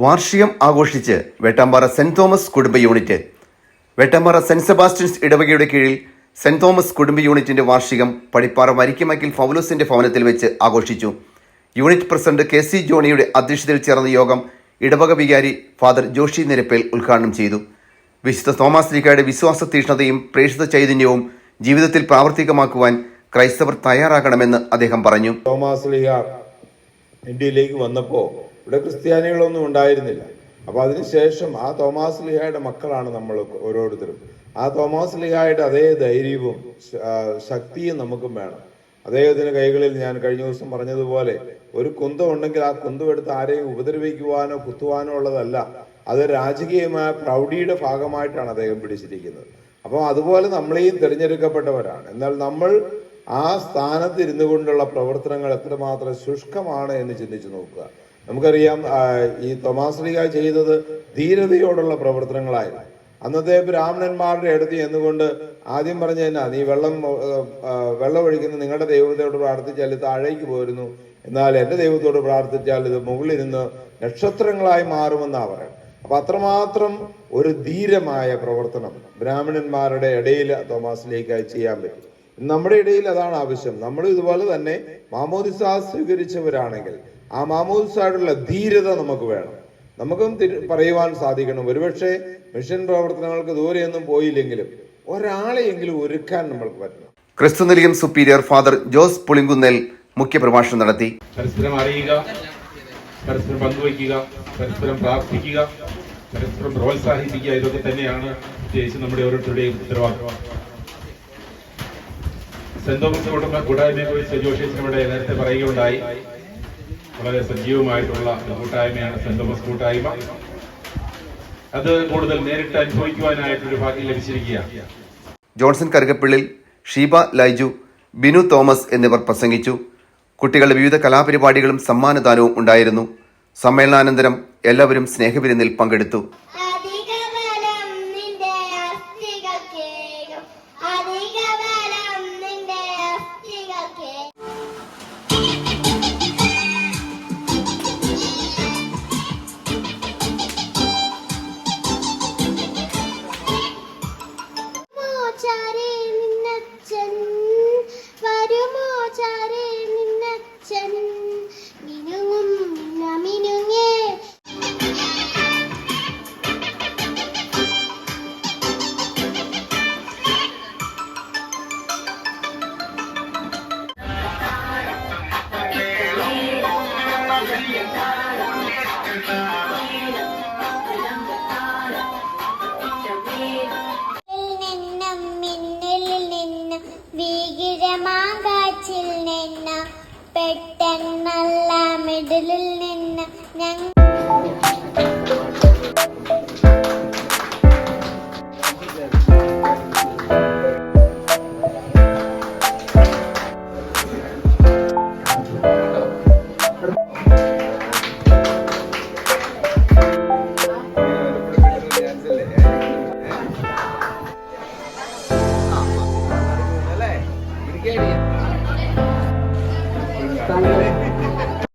വാർഷികം ആഘോഷിച്ച് Vettampara saint Thomas കുടുംബ യൂണിറ്റ്. വേട്ടാമ്പാറ സെന്റ് സെബാസ്റ്റ്യൻസ് ഇടവകയുടെ കീഴിൽ സെന്റ് തോമസ് കുടുംബ യൂണിറ്റിന്റെ വാർഷികം പടിപ്പാറ വരിക്കമക്കിൽ പൗലോസിന്റെ ഭവനത്തിൽ വെച്ച് ആഘോഷിച്ചു. യൂണിറ്റ് പ്രസിഡന്റ് കെ സി ജോണിയുടെ അധ്യക്ഷതയിൽ ചേർന്ന യോഗം ഇടവക വികാരി ഫാദർ ജോഷി നിരപ്പേൽ ഉദ്ഘാടനം ചെയ്തു. വിശുദ്ധ തോമസ് ലീഗയുടെ വിശ്വാസ തീഷ്ണതയും പ്രേക്ഷിത ചൈതന്യവും ജീവിതത്തിൽ പ്രാവർത്തികമാക്കുവാൻ ക്രൈസ്തവർ തയ്യാറാകണമെന്ന് അദ്ദേഹം പറഞ്ഞു. തോമസ് ലീഗ ഇന്ത്യയിലേക്ക് വന്നപ്പോൾ ഇവിടെ ക്രിസ്ത്യാനികളൊന്നും ഉണ്ടായിരുന്നില്ല. അപ്പോൾ അതിനുശേഷം ആ തോമസ് ലീഗയുടെ മക്കളാണ് നമ്മൾ ഓരോരുത്തരും. ആ തോമസ് ലീഗയുടെ അതേ ധൈര്യവും ശക്തിയും നമുക്കും വേണം. അദ്ദേഹത്തിന്റെ കൈകളിൽ ഞാൻ കഴിഞ്ഞ ദിവസം പറഞ്ഞതുപോലെ ഒരു കുന്തം ഉണ്ടെങ്കിൽ ആ കുന്തം എടുത്ത് ആരെയും ഉപദ്രവിക്കുവാനോ കുത്തുവാനോ ഉള്ളതല്ല. അത് രാജകീയമായ പ്രൗഢിയുടെ ഭാഗമായിട്ടാണ് അദ്ദേഹം പിടിച്ചിരിക്കുന്നത്. അപ്പോൾ അതുപോലെ നമ്മളെയും തിരഞ്ഞെടുക്കപ്പെട്ടവരാണ്. എന്നാൽ നമ്മൾ ആ സ്ഥാനത്ത് ഇരുന്നു കൊണ്ടുള്ള പ്രവർത്തനങ്ങൾ എത്രമാത്രം ശുഷ്കമാണ് എന്ന് ചിന്തിച്ചു നോക്കുക. നമുക്കറിയാം, ഈ തോമസ് ലീഗ ചെയ്തത് ധീരതയോടുള്ള പ്രവർത്തനങ്ങളായിരുന്നു. അന്നത്തെ ബ്രാഹ്മണന്മാരുടെ അടുത്ത് എന്നുകൊണ്ട് ആദ്യം പറഞ്ഞ നീ വെള്ളം ഒഴിക്കുന്ന നിങ്ങളുടെ ദൈവത്തോട് പ്രാർത്ഥിച്ചാൽ ഇത് താഴേക്ക് പോരുന്നു, എന്നാൽ എൻ്റെ ദൈവത്തോട് പ്രാർത്ഥിച്ചാൽ ഇത് മുകളിലിരുന്ന് നക്ഷത്രങ്ങളായി മാറുമെന്നാണ് പറയുന്നത്. അപ്പൊ അത്രമാത്രം ഒരു ധീരമായ പ്രവർത്തനം ബ്രാഹ്മണന്മാരുടെ ഇടയിൽ തോമസ് ലീഗ ചെയ്യാൻ പറ്റും. നമ്മുടെ ഇടയിൽ അതാണ് ആവശ്യം. നമ്മൾ ഇതുപോലെ തന്നെ മാമോദിസ സ്വീകരിച്ചവരാണെങ്കിൽ ആ മാമോദിസയോടുള്ള ധീരത നമുക്ക് വേണം. നമുക്കും പറയുവാൻ സാധിക്കണം. ഒരുപക്ഷെ മിഷൻ പ്രവർത്തനങ്ങൾക്ക് ദൂരെയൊന്നും പോയില്ലെങ്കിലും ഒരാളെയെങ്കിലും ഒരുക്കാൻ നമ്മൾക്ക് പറ്റണം. ക്രിസ്തുനിലയം സുപ്പീരിയർ ഫാദർ ജോസ് പുളിങ്കുന്നേൽ മുഖ്യപ്രഭാഷണം നടത്തി. പരസ്പരം അറിയുക, പരസ്പരം പങ്കുവയ്ക്കുക, പരസ്പരം പ്രാർത്ഥിക്കുക, പരസ്പരം പ്രോത്സാഹിപ്പിക്കുക, ഇതൊക്കെ തന്നെയാണ് പ്രത്യേകിച്ച് നമ്മുടെ ഓരോരുത്തരുടെയും ഉത്തരവാദിത്വം. സെന്റ് തോമസ് കൂട്ടായ്മയെ കുറിച്ച് ജോഷേച്ചിനോട് നേരത്തെ പറയുകയുണ്ടായി. വളരെ സജീവമായിട്ടുള്ള കൂട്ടായ്മയാണ് സെന്റ് തോമസ് കൂട്ടായ്മ. അത് കൂടുതൽ നേരിട്ട് അനുഭവിക്കുവാനായിട്ടൊരു ഭാഗ്യം ലഭിച്ചിരിക്കുകയാണ്. ജോൺസൺ കറുകപ്പിള്ളിൽ, ഷീബ ലൈജു, ബിനു തോമസ് എന്നിവർ പ്രസംഗിച്ചു. കുട്ടികളുടെ വിവിധ കലാപരിപാടികളും സമ്മാനദാനവും ഉണ്ടായിരുന്നു. സമ്മേളനാനന്തരം എല്ലാവരും സ്നേഹവിരുന്നിൽ പങ്കെടുത്തു. പെട്ടെന്നല്ല മിഡിലിൽ നിന്ന്